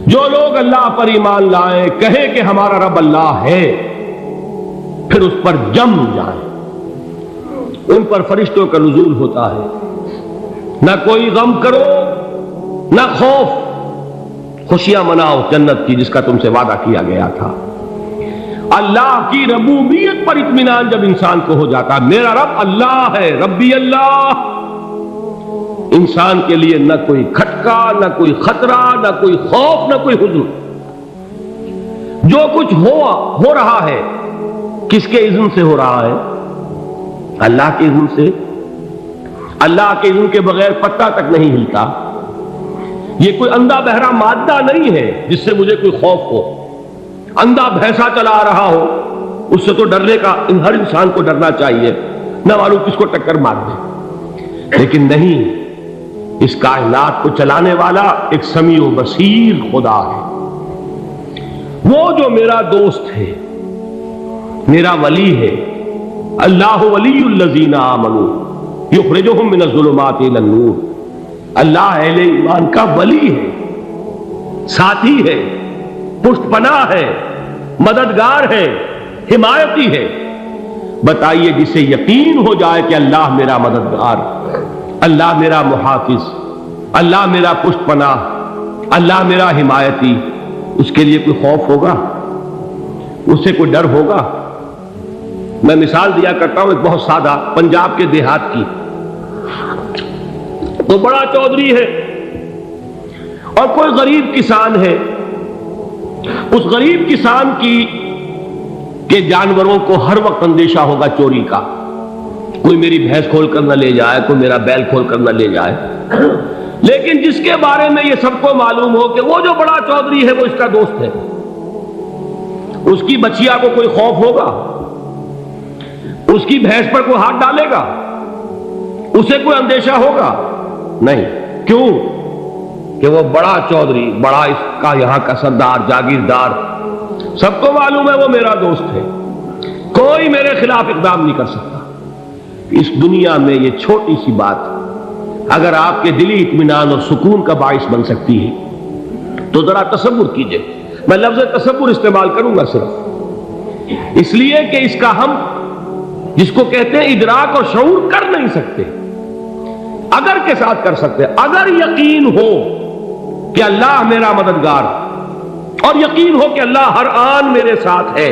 جو لوگ اللہ پر ایمان لائیں، کہیں کہ ہمارا رب اللہ ہے، پھر اس پر جم جائیں، ان پر فرشتوں کا نزول ہوتا ہے، نہ کوئی غم کرو نہ خوف، خوشیاں مناؤ جنت کی جس کا تم سے وعدہ کیا گیا تھا۔ اللہ کی ربوبیت پر اطمینان جب انسان کو ہو جاتا، میرا رب اللہ ہے، ربی اللہ، انسان کے لیے نہ کوئی کھٹکا، نہ کوئی خطرہ، نہ کوئی خوف، نہ کوئی حزن۔ جو کچھ ہو رہا ہے کس کے اذن سے ہو رہا ہے؟ اللہ کے اذن سے۔ اللہ کے اذن کے بغیر پتہ تک نہیں ہلتا۔ یہ کوئی اندھا بہرا مادہ نہیں ہے جس سے مجھے کوئی خوف ہو۔ اندھا بھینسا چلا رہا ہو اس سے تو ڈرنے کا ہر انسان کو ڈرنا چاہیے، نہ معلوم کس کو ٹکر مار دے، لیکن نہیں، اس کائنات کو چلانے والا ایک سمیع و بصیر خدا ہے۔ وہ جو میرا دوست ہے، میرا ولی ہے، اللہ ولی الذین آمنوا یخرجہم من الظلمات الی النور، اللہ اہل ایمان کا ولی ہے، ساتھی ہے، پشت پناہ ہے، مددگار ہے، حمایتی ہے۔ بتائیے جسے یقین ہو جائے کہ اللہ میرا مددگار، اللہ میرا محافظ، اللہ میرا پشت پناہ، اللہ میرا حمایتی، اس کے لیے کوئی خوف ہوگا؟ اس سے کوئی ڈر ہوگا؟ میں مثال دیا کرتا ہوں ایک بہت سادہ، پنجاب کے دیہات کی۔ تو بڑا چودھری ہے اور کوئی غریب کسان ہے، اس غریب کسان کے جانوروں کو ہر وقت اندیشہ ہوگا چوری کا، کوئی میری بھینس کھول کر نہ لے جائے، کوئی میرا بیل کھول کر نہ لے جائے۔ لیکن جس کے بارے میں یہ سب کو معلوم ہو کہ وہ جو بڑا چودھری ہے وہ اس کا دوست ہے، اس کی بچیا کو کوئی خوف ہوگا؟ اس کی بھینس پر کوئی ہاتھ ڈالے گا؟ اسے کوئی اندیشہ ہوگا؟ نہیں۔ کیوں؟ کہ وہ بڑا چودھری، بڑا اس کا یہاں کا سردار، جاگیردار، سب کو معلوم ہے وہ میرا دوست ہے، کوئی میرے خلاف اقدام نہیں کر سکتا۔ اس دنیا میں یہ چھوٹی سی بات اگر آپ کے دلی اطمینان اور سکون کا باعث بن سکتی ہے تو ذرا تصور کیجئے۔ میں لفظ تصور استعمال کروں گا صرف اس لیے کہ اس کا ہم جس کو کہتے ہیں ادراک اور شعور کر نہیں سکتے، اگر کے ساتھ کر سکتے۔ اگر یقین ہو کہ اللہ میرا مددگار اور یقین ہو کہ اللہ ہر آن میرے ساتھ ہے،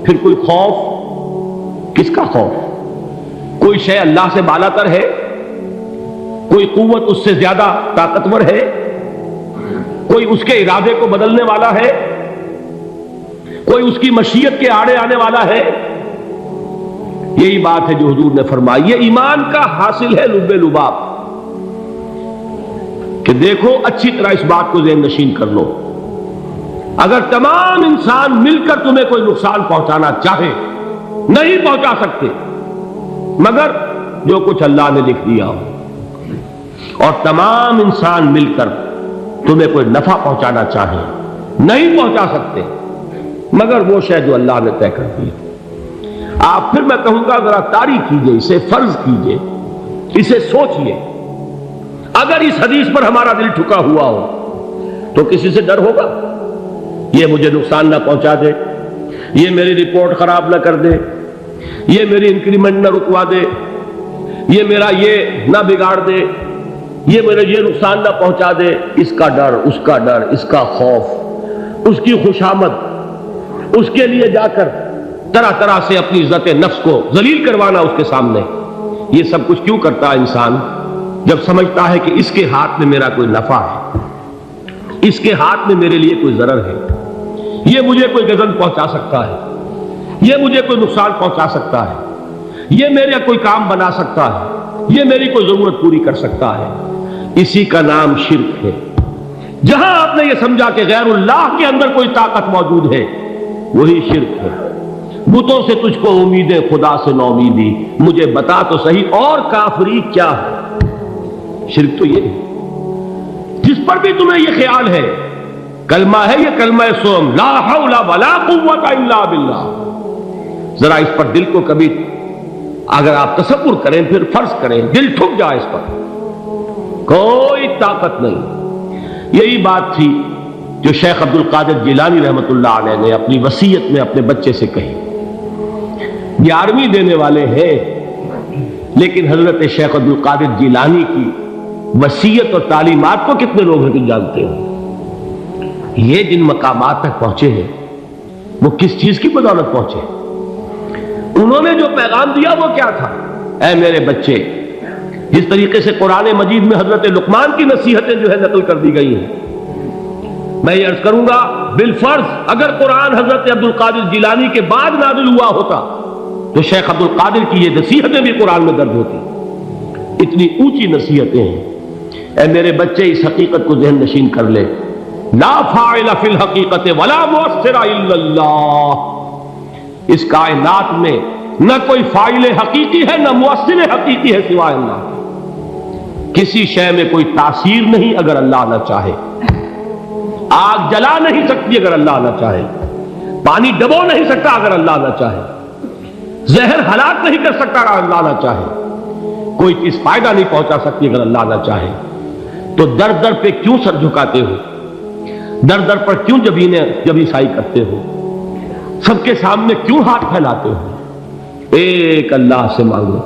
پھر کوئی خوف؟ کس کا خوف؟ کوئی شے اللہ سے بالا تر ہے؟ کوئی قوت اس سے زیادہ طاقتور ہے؟ کوئی اس کے ارادے کو بدلنے والا ہے؟ کوئی اس کی مشیت کے آڑے آنے والا ہے؟ یہی بات ہے جو حضور نے فرمائی، یہ ایمان کا حاصل ہے لب لباب، کہ دیکھو اچھی طرح اس بات کو ذہن نشین کر لو، اگر تمام انسان مل کر تمہیں کوئی نقصان پہنچانا چاہے نہیں پہنچا سکتے، مگر جو کچھ اللہ نے لکھ دیا ہو، اور تمام انسان مل کر تمہیں کوئی نفع پہنچانا چاہے نہیں پہنچا سکتے، مگر وہ شے جو اللہ نے طے کر دی۔ آپ پھر میں کہوں گا ذرا طاری کیجئے، اسے فرض کیجئے، اسے سوچئے، اگر اس حدیث پر ہمارا دل ٹھکا ہوا ہو تو کسی سے ڈر ہوگا؟ یہ مجھے نقصان نہ پہنچا دے، یہ میری رپورٹ خراب نہ کر دے، یہ میری انکریمنٹ نہ رکوا دے، یہ میرا یہ نہ بگاڑ دے، یہ میرے یہ نقصان نہ پہنچا دے، اس کا ڈر، اس کا ڈر، اس کا خوف، اس کی خوشامد، اس کے لیے جا کر طرح طرح سے اپنی عزت نفس کو ذلیل کروانا اس کے سامنے۔ یہ سب کچھ کیوں کرتا ہے انسان؟ جب سمجھتا ہے کہ اس کے ہاتھ میں میرا کوئی نفع ہے، اس کے ہاتھ میں میرے لیے کوئی ضرر ہے، یہ مجھے کوئی غضب پہنچا سکتا ہے، یہ مجھے کوئی نقصان پہنچا سکتا ہے، یہ میرا کوئی کام بنا سکتا ہے، یہ میری کوئی ضرورت پوری کر سکتا ہے، اسی کا نام شرک ہے۔ جہاں آپ نے یہ سمجھا کہ غیر اللہ کے اندر کوئی طاقت موجود ہے، وہی شرک ہے۔ بتوں سے تجھ کو امیدیں، خدا سے نو امیدی، مجھے بتا تو صحیح اور کافری کیا ہے؟ شرک تو یہ ہے۔ جس پر بھی تمہیں یہ خیال ہے، کلمہ ہے یہ کلمہ سوم، لا حول ولا قوت الا باللہ، ذرا اس پر دل کو کبھی اگر آپ تصور کریں، پھر فرض کریں، دل ٹھک جائے اس پر، کوئی طاقت نہیں۔ یہی بات تھی جو شیخ عبد القادر جیلانی رحمۃ اللہ علیہ نے اپنی وصیت میں اپنے بچے سے کہی. 11ویں دینے والے ہیں، لیکن حضرت شیخ عبد القادر جیلانی کی وصیت اور تعلیمات کو کتنے لوگ ہیں کہ جانتے ہو؟ یہ جن مقامات تک پہنچے ہیں وہ کس چیز کی بدولت پہنچے؟ انہوں نے جو پیغام دیا وہ کیا تھا؟ اے میرے بچے، جس طریقے سے قرآن مجید میں حضرت لقمان کی نصیحتیں جو ہے نقل کر دی گئی ہیں، میں یہ عرض کروں گا بالفرض اگر قرآن حضرت عبد القادر جیلانی کے بعد نازل ہوا ہوتا تو شیخ عبد القادر کی یہ نصیحتیں بھی قرآن میں درج ہوتی. اتنی اونچی نصیحتیں ہیں. اے میرے بچے، اس حقیقت کو ذہن نشین کر لے، لا فاعل فی الحقیقت ولا مؤثر الا اللہ. اس کائنات میں نہ کوئی فاعل حقیقی ہے نہ مؤثر حقیقی ہے سوائے اللہ. کسی شے میں کوئی تاثیر نہیں اگر اللہ نہ چاہے. آگ جلا نہیں سکتی اگر اللہ نہ چاہے. پانی ڈبو نہیں سکتا اگر اللہ نہ چاہے. زہر ہلاک نہیں کر سکتا اگر اللہ نہ چاہے. کوئی چیز فائدہ نہیں پہنچا سکتی اگر اللہ نہ چاہے. تو در در پہ کیوں سر جھکاتے ہو؟ در در پر کیوں جبیں سائی کرتے ہو؟ سب کے سامنے کیوں ہاتھ پھیلاتے ہو؟ ایک اللہ سے مانگو.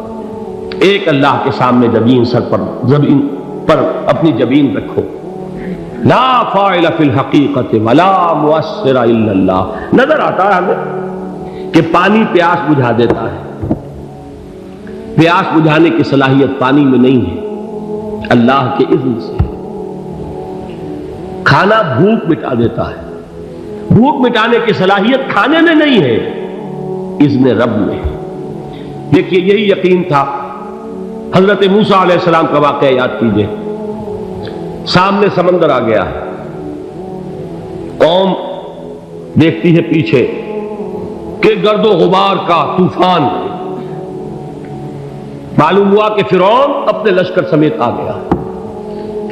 ایک اللہ کے سامنے زمین پر اپنی جبین رکھو. لا فاعل فی الحقیقت ولا مؤثر الا اللہ. نظر آتا ہے ہمیں کہ پانی پیاس بجھا دیتا ہے. پیاس بجھانے کی صلاحیت پانی میں نہیں ہے، اللہ کے اذن سے. کھانا بھوک مٹا دیتا ہے. بھوک مٹانے کی صلاحیت کھانے میں نہیں ہے، اذن رب میں. دیکھیے یہی یقین تھا. حضرت موسیٰ علیہ السلام کا واقعہ یاد کیجئے. سامنے سمندر آ گیا ہے، قوم دیکھتی ہے پیچھے کہ گرد و غبار کا طوفان. معلوم ہوا کہ فرعون اپنے لشکر سمیت آ گیا.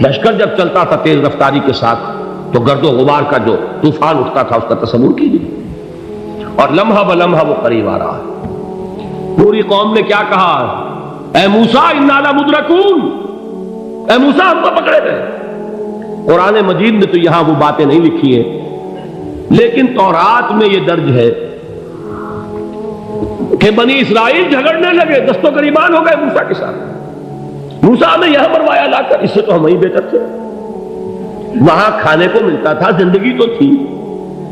لشکر جب چلتا تھا تیز رفتاری کے ساتھ تو گرد و غبار کا جو طوفان اٹھتا تھا اس کا تصور کیجیے. اور لمحہ بلمحہ وہ قریب آ رہا ہے. پوری قوم نے کیا کہا؟ اے موسیٰ انا لمدرکون. اے موسیٰ ہم کو پکڑے گئے. قرآن مجید میں تو یہاں وہ باتیں نہیں لکھی ہیں، لیکن تورات میں یہ درج ہے کہ بنی اسرائیل جھگڑنے لگے، دست و گریبان ہو گئے موسیٰ کے ساتھ. موسیٰ نے یہاں مروایا لا کر، اس سے تو ہم ہی بہتر تھے. وہاں کھانے کو ملتا تھا، زندگی تو تھی،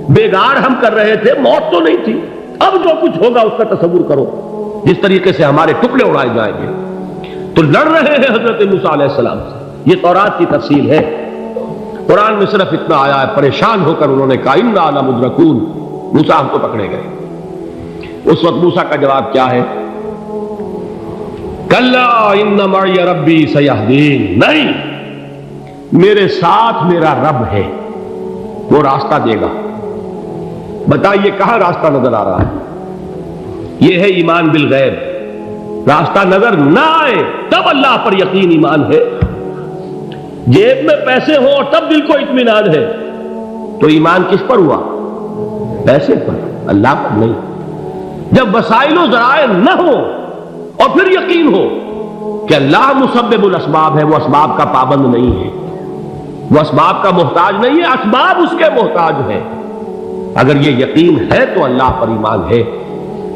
بیگار ہم کر رہے تھے، موت تو نہیں تھی. اب جو کچھ ہوگا اس کا تصور کرو، جس طریقے سے ہمارے ٹکڑے اڑائے جائیں گے. تو لڑ رہے ہیں حضرت موسیٰ علیہ السلام سے. یہ تورات کی تفصیل ہے. قرآن میں صرف اتنا آیا ہے، پریشان ہو کر انہوں نے کہا انا لمدرکون. موسیٰ ہم کو پکڑے گئے. اس وقت موسیٰ کا جواب کیا ہے؟ کلا ان معی ربی سیہدین. نہیں، میرے ساتھ میرا رب ہے، وہ راستہ دے گا. بتائیے کہاں راستہ نظر آ رہا ہے؟ یہ ہے ایمان بالغیب. راستہ نظر نہ آئے تب اللہ پر یقین ایمان ہے. جیب میں پیسے ہوں اور تب دل کو اطمینان ہے تو ایمان کس پر ہوا؟ پیسے پر، اللہ پر نہیں. جب وسائل و ذرائع نہ ہو اور پھر یقین ہو کہ اللہ مسبب الاسباب ہے، وہ اسباب کا پابند نہیں ہے، وہ اسباب کا محتاج نہیں ہے، اسباب اس کے محتاج ہے. اگر یہ یقین ہے تو اللہ پر ایمان ہے.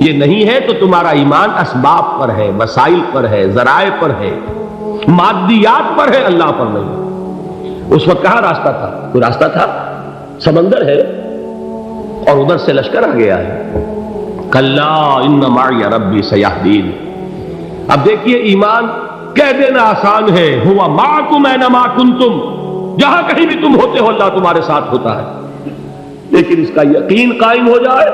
یہ نہیں ہے تو تمہارا ایمان اسباب پر ہے، وسائل پر ہے، ذرائع پر ہے، مادیات پر ہے، اللہ پر نہیں. اس وقت کہاں راستہ تھا؟ کوئی راستہ تھا؟ سمندر ہے اور ادھر سے لشکر آ گیا ہے. کلا ان معی ربی سیہدین. اب دیکھیے ایمان کہہ دینا آسان ہے، ہوا معکم اینما کنتم. جہاں کہیں بھی تم ہوتے ہو اللہ تمہارے ساتھ ہوتا ہے. لیکن اس کا یقین قائم ہو جائے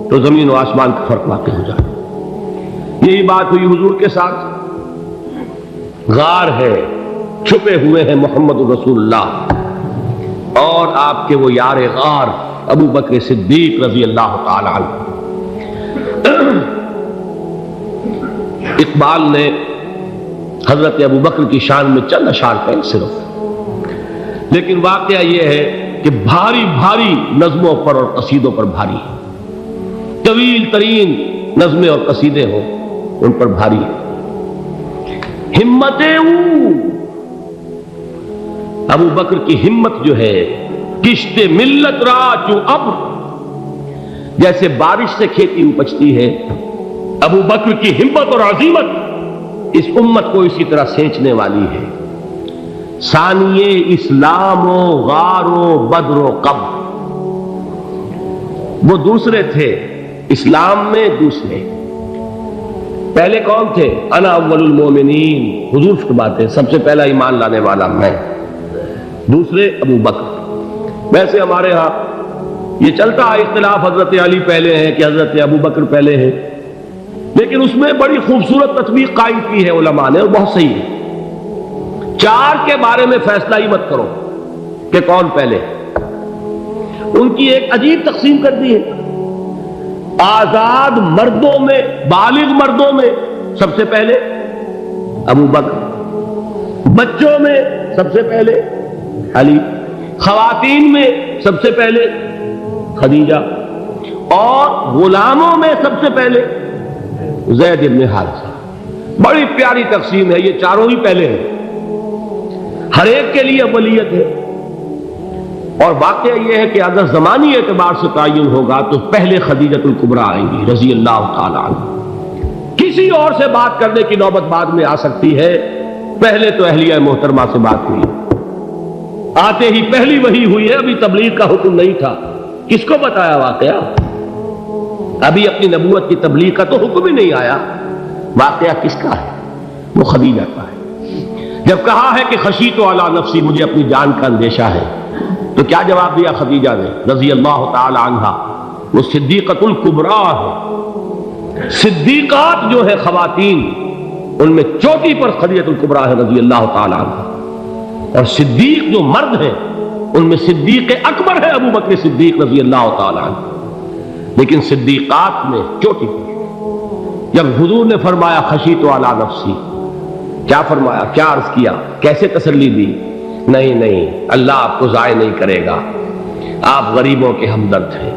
تو زمین و آسمان کا فرق واقع ہو جائے. یہی بات ہوئی حضور کے ساتھ. غار ہے، چھپے ہوئے ہیں محمد رسول اللہ اور آپ کے وہ یار غار ابو بکر صدیق رضی اللہ تعالی عنہ. اقبال نے حضرت ابو بکر کی شان میں چند اشعار کہیں صرف، لیکن واقعہ یہ ہے کہ بھاری بھاری نظموں پر اور قصیدوں پر بھاری ہے. طویل ترین نظمیں اور قصیدے ہوں ان پر بھاری ہے. ہمتیں ابو بکر کی ہمت جو ہے کشت ملت را چو ابر، جیسے بارش سے کھیتی اپجتی ہے، ابو بکر کی ہمت اور عزیمت اس امت کو اسی طرح سینچنے والی ہے۔ ثانیے اسلام و غار و بدر و قبر، وہ دوسرے تھے اسلام میں، دوسرے پہلے کون تھے؟ انا اول المومنین، حضور فرماتے سب سے پہلا ایمان لانے والا میں، دوسرے ابو بکر۔ ویسے ہمارے ہاں یہ چلتا ہے اختلاف، حضرت علی پہلے ہیں کہ حضرت ابو بکر پہلے ہیں، لیکن اس میں بڑی خوبصورت تطبیق قائم کی ہے علماء نے، اور بہت صحیح ہے۔ چار کے بارے میں فیصلہ ہی مت کرو کہ کون پہلے، ان کی ایک عجیب تقسیم کر دی ہے۔ آزاد مردوں میں، بالغ مردوں میں سب سے پہلے ابو بکر، بچوں میں سب سے پہلے علی، خواتین میں سب سے پہلے خدیجہ، اور غلاموں میں سب سے پہلے زید بن حارثہ۔ بڑی پیاری تقسیم ہے، یہ چاروں ہی پہلے ہیں، ہر ایک کے لیے اولیت ہے۔ اور واقعہ یہ ہے کہ اگر زمانی اعتبار سے تعین ہوگا تو پہلے خدیجۃ الکبریٰ آئیں گی رضی اللہ تعالی عنہ، کسی اور سے بات کرنے کی نوبت بعد میں آ سکتی ہے، پہلے تو اہلیہ محترمہ سے بات ہوئی، آتے ہی پہلی وحی ہوئی ہے، ابھی تبلیغ کا حکم نہیں تھا، کس کو بتایا واقعہ؟ ابھی اپنی نبوت کی تبلیغ کا تو حکم ہی نہیں آیا، واقعہ کس کا ہے؟ وہ خدیجہ کا ہے۔ جب کہا ہے کہ خشیت علی نفسی، مجھے اپنی جان کا اندیشہ ہے، تو کیا جواب دیا خدیجہ نے رضی اللہ تعالی عنہا؟ وہ صدیقۃ الکبریٰ ہے، صدیقات جو ہے خواتین ان میں چوٹی پر خدیجۃ الکبریٰ ہے رضی اللہ تعالی عنہا، اور صدیق جو مرد ہیں ان میں صدیق اکبر ہے ابو بکر صدیق رضی اللہ تعالی عنہ، لیکن صدیقات میں چوٹی پر۔ جب حضور نے فرمایا خشیت علی نفسی، کیا فرمایا، کیا عرض کیا، کیسے تسلی دی؟ نہیں، اللہ آپ کو ضائع نہیں کرے گا، آپ غریبوں کے ہمدرد ہیں،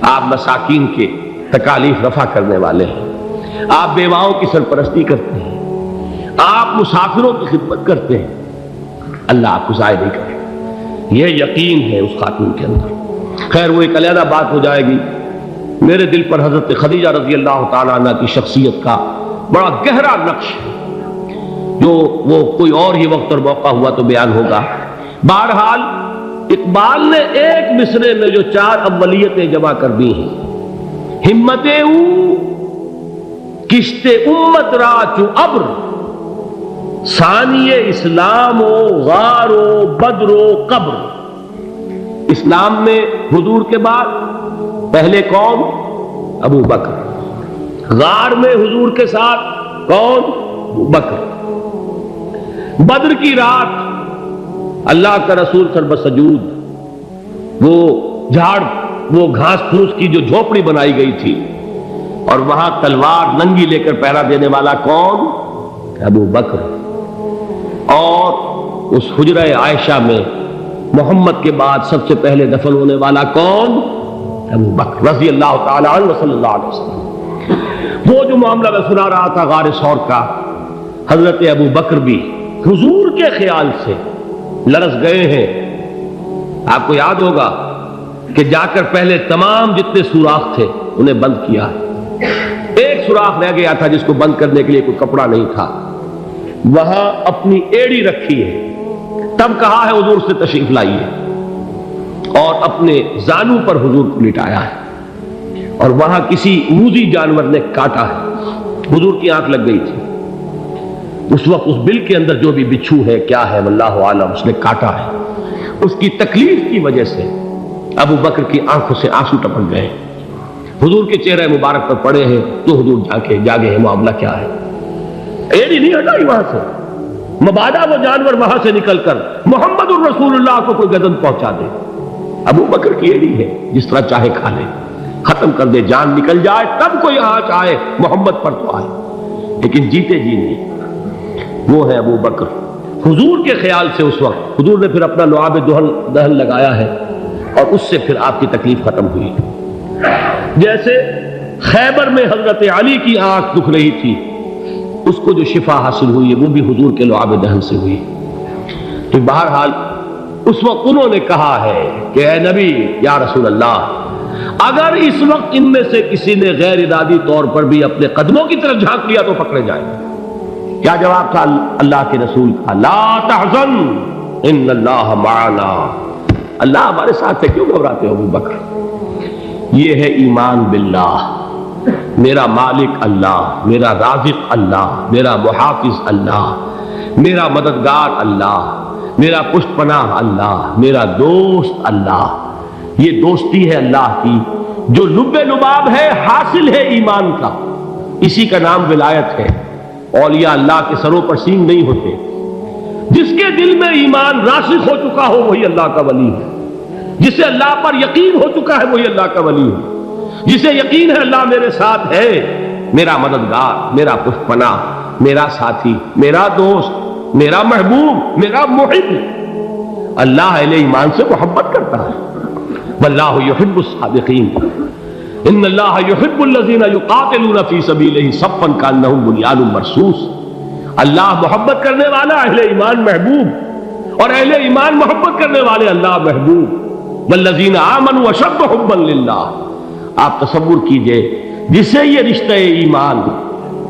آپ مساکین کے تکالیف رفع کرنے والے ہیں، آپ بیواؤں کی سرپرستی کرتے ہیں، آپ مسافروں کی خدمت کرتے ہیں، اللہ آپ کو ضائع نہیں کرے گا۔ یہ یقین ہے اس خاتون کے اندر۔ خیر وہ ایک علیحدہ بات ہو جائے گی۔ میرے دل پر حضرت خدیجہ رضی اللہ تعالیٰ عنہ کی شخصیت کا بڑا گہرا نقش ہے، جو وہ کوئی اور ہی وقت اور موقع ہوا تو بیان ہوگا۔ بہرحال اقبال نے ایک مصرے میں جو چار اولیتیں جمع کر دی ہیں، ہمت او کشت امت را چو ابر، ثانی اسلام و غار و بدر و قبر۔ اسلام میں حضور کے بعد پہلے کون؟ ابو بکر۔ غار میں حضور کے ساتھ کون؟ ابو بکر۔ بدر کی رات اللہ کا رسول سر بسجود، وہ جھاڑ، وہ گھاس پھوس کی جو جھوپڑی بنائی گئی تھی، اور وہاں تلوار ننگی لے کر پہرا دینے والا کون؟ ابو بکر۔ اور اس حجرہ عائشہ میں محمد کے بعد سب سے پہلے دفن ہونے والا کون؟ ابو بکر رضی اللہ تعالی عنہ صلی اللہ علیہ وسلم۔ وہ جو معاملہ میں سنا رہا تھا غار ثور کا، حضرت ابو بکر بھی حضور کے خیال سے لرز گئے ہیں۔ آپ کو یاد ہوگا کہ جا کر پہلے تمام جتنے سوراخ تھے انہیں بند کیا ہے، ایک سوراخ رہ گیا تھا جس کو بند کرنے کے لیے کوئی کپڑا نہیں تھا، وہاں اپنی ایڑی رکھی ہے، تب کہا ہے حضور سے تشریف لائیے، اور اپنے زانو پر حضور کو لٹایا ہے، اور وہاں کسی موذی جانور نے کاٹا ہے، حضور کی آنکھ لگ گئی تھی، اس وقت اس بل کے اندر جو بھی بچھو ہے کیا ہے واللہ عالم، اس نے کاٹا ہے، اس کی تکلیف کی وجہ سے ابو بکر کی آنکھوں سے آنسو ٹپک گئے، حضور کے چہرے مبارک پر پڑے ہیں، تو حضور جاگے ہیں، معاملہ کیا ہے؟ ایڑی نہیں ہٹائی وہاں سے، مبادا وہ جانور وہاں سے نکل کر محمد الرسول اللہ کو کوئی گزن پہنچا دے، ابو بکر کی ایڑی ہے، جس طرح چاہے کھا لے، ختم کر دے، جان نکل جائے تب کوئی آنچ آئے، محمد پر تو آئے، لیکن جیتے جی نہیں۔ وہ ہے ابو بکر حضور کے خیال سے۔ اس وقت حضور نے پھر اپنا لعاب دہن لگایا ہے، اور اس سے پھر آپ کی تکلیف ختم ہوئی۔ جیسے خیبر میں حضرت علی کی آنکھ دکھ رہی تھی، اس کو جو شفا حاصل ہوئی ہے وہ بھی حضور کے لعاب دہن سے ہوئی۔ تو بہرحال اس وقت انہوں نے کہا ہے کہ اے نبی یا رسول اللہ، اگر اس وقت ان میں سے کسی نے غیر ارادی طور پر بھی اپنے قدموں کی طرف جھانک لیا تو پکڑے جائیں گے۔ کیا جواب تھا اللہ کے رسول کا؟ لا تحزن ان اللہ معنا، اللہ ہمارے ساتھ ہے، کیوں گھبراتے ہو ابو بکر؟ یہ ہے ایمان باللہ، میرا مالک اللہ، میرا رازق اللہ، میرا محافظ اللہ، میرا مددگار اللہ، میرا پشت پناہ اللہ، میرا دوست اللہ۔ یہ دوستی ہے اللہ کی جو لب لباب ہے، حاصل ہے ایمان کا، اسی کا نام ولایت ہے۔ اولیاء اللہ کے سروں پر سینگ نہیں ہوتے، جس کے دل میں ایمان راسخ ہو چکا ہو وہی اللہ کا ولی ہے، جسے اللہ پر یقین ہو چکا ہے وہی اللہ کا ولی ہے، جسے یقین ہے اللہ میرے ساتھ ہے، میرا مددگار، میرا پشت پناہ، میرا ساتھی، میرا دوست، میرا محبوب، میرا محب۔ اللہ اہل ایمان سے محبت کرتا ہے۔ واللہ یحب الصادقین، ان اللہ یحب الذین یقاتلون فی سبیلہ صفا کانہم بنیان مرصوص۔ اللہ محبت کرنے والا، اہل ایمان محبوب، اور اہل ایمان محبت کرنے والے اللہ محبوب۔ والذین آمنوا اشد حبا للہ۔ آپ تصور کیجئے جسے یہ رشتہ ایمان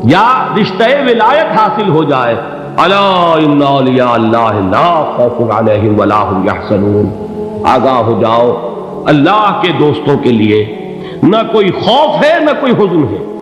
یا رشتہ ولایت حاصل ہو جائے، الا ان اولیاء اللہ لا خوف علیہم ولا هم یحزنون، آگاہ ہو جاؤ، اللہ کے دوستوں کے لیے نہ کوئی خوف ہے نہ کوئی حزن ہے۔